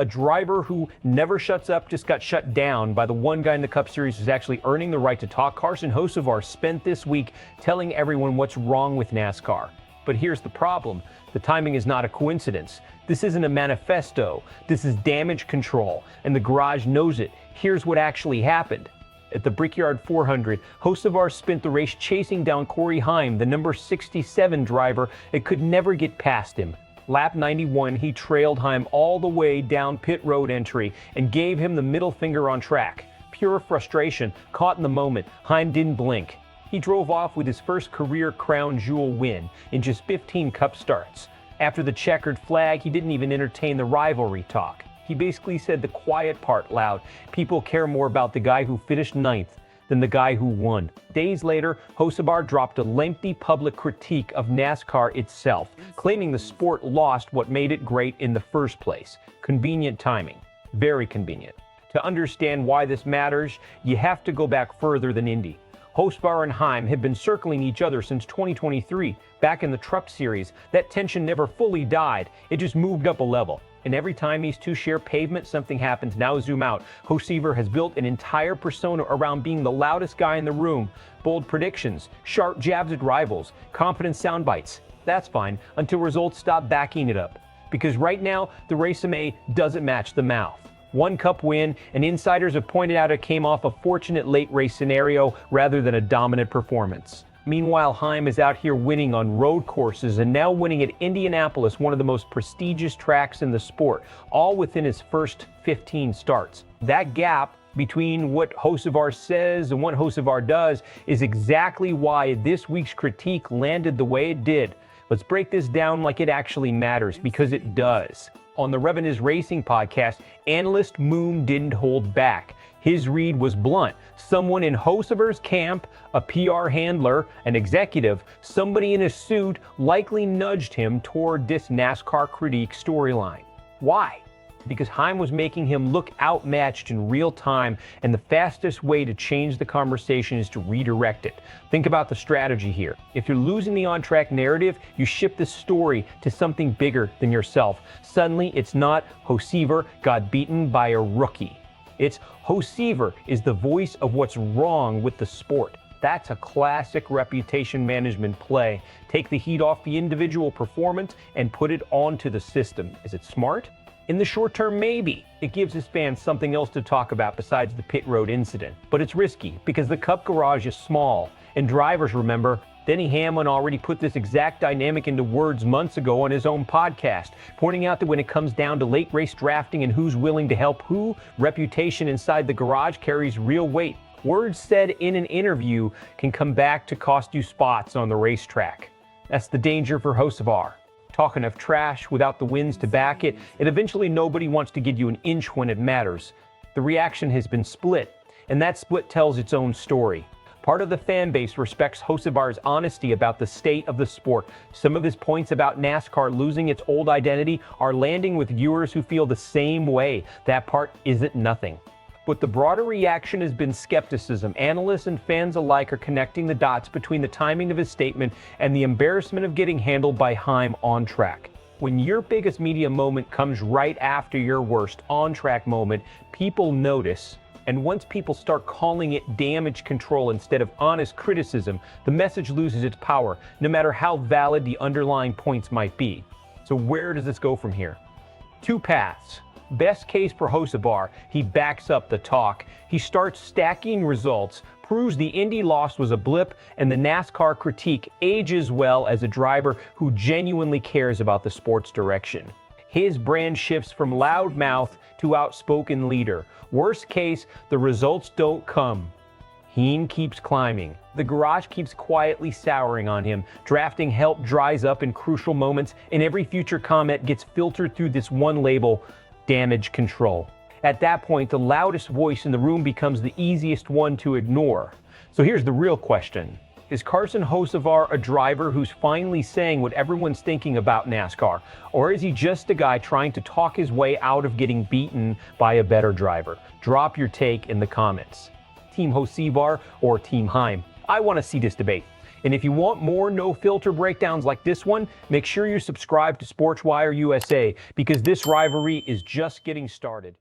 A driver who never shuts up just got shut down by the one guy in the Cup Series who's actually earning the right to talk. Carson Hocevar spent this week telling everyone what's wrong with NASCAR. But here's the problem. The timing is not a coincidence. This isn't a manifesto. This is damage control, and the garage knows it. Here's what actually happened. At the Brickyard 400, Hocevar spent the race chasing down Corey Heim, the number 67 driver, and could never get past him. Lap 91, he trailed Heim all the way down pit road entry and gave him the middle finger on track. Pure frustration, caught in the moment, Heim didn't blink. He drove off with his first career crown jewel win in just 15 Cup starts. After the checkered flag, he didn't even entertain the rivalry talk. He basically said the quiet part loud. People care more about the guy who finished ninth than the guy who won. Days later, Hocevar dropped a lengthy public critique of NASCAR itself, claiming the sport lost what made it great in the first place. Convenient timing. Very convenient. To understand why this matters, you have to go back further than Indy. Hocevar and Heim have been circling each other since 2023. Back in the Truck Series, that tension never fully died. It just moved up a level. And every time these two share pavement, something happens. Now zoom out. Hocevar has built an entire persona around being the loudest guy in the room. Bold predictions, sharp jabs at rivals, confident sound bites. That's fine until results stop backing it up. Because right now, the resume doesn't match the mouth. One Cup win, and insiders have pointed out it came off a fortunate late race scenario rather than a dominant performance. Meanwhile, Heim is out here winning on road courses and now winning at Indianapolis, one of the most prestigious tracks in the sport, all within his first 15 starts. That gap between what Hocevar says and what Hocevar does is exactly why this week's critique landed the way it did. Let's break this down like it actually matters, because it does. On the Rubbin Is Racing podcast, Analyst Moon didn't hold back. His read was blunt. Someone in Hocevar's camp, a PR handler, an executive, somebody in a suit likely nudged him toward this NASCAR Critique storyline. Why? Because Heim was making him look outmatched in real time, and the fastest way to change the conversation is to redirect it. Think about the strategy here. If you're losing the on-track narrative, you shift the story to something bigger than yourself. Suddenly, it's not Hocevar got beaten by a rookie. It's Hocevar is the voice of what's wrong with the sport. That's a classic reputation management play. Take the heat off the individual performance and put it onto the system. Is it smart? In the short term, maybe. It gives his fans something else to talk about besides the pit road incident. But it's risky because the Cup garage is small. And drivers, remember, Denny Hamlin already put this exact dynamic into words months ago on his own podcast, pointing out that when it comes down to late race drafting and who's willing to help who, reputation inside the garage carries real weight. Words said in an interview can come back to cost you spots on the racetrack. That's the danger for Hocevar. Talk enough trash without the wins to back it, and eventually nobody wants to give you an inch when it matters. The reaction has been split, and that split tells its own story. Part of the fan base respects Hocevar's honesty about the state of the sport. Some of his points about NASCAR losing its old identity are landing with viewers who feel the same way. That part isn't nothing. But the broader reaction has been skepticism. Analysts and fans alike are connecting the dots between the timing of his statement and the embarrassment of getting handled by Heim on track. When your biggest media moment comes right after your worst on-track moment, people notice. And once people start calling it damage control instead of honest criticism, the message loses its power, no matter how valid the underlying points might be. So where does this go from here? Two paths. Best case for Hocevar, he backs up the talk. He starts stacking results, proves the Indy loss was a blip, and the NASCAR Critique ages well as a driver who genuinely cares about the sport's direction. His brand shifts from loudmouth to outspoken leader. Worst case, the results don't come. Heim keeps climbing. The garage keeps quietly souring on him. Drafting help dries up in crucial moments, and every future comment gets filtered through this one label: damage control. At that point, the loudest voice in the room becomes the easiest one to ignore. So here's the real question. Is Carson Hocevar a driver who's finally saying what everyone's thinking about NASCAR? Or is he just a guy trying to talk his way out of getting beaten by a better driver? Drop your take in the comments. Team Hocevar or Team Heim? I want to see this debate. And if you want more no-filter breakdowns like this one, make sure you subscribe to SportsWire USA, because this rivalry is just getting started.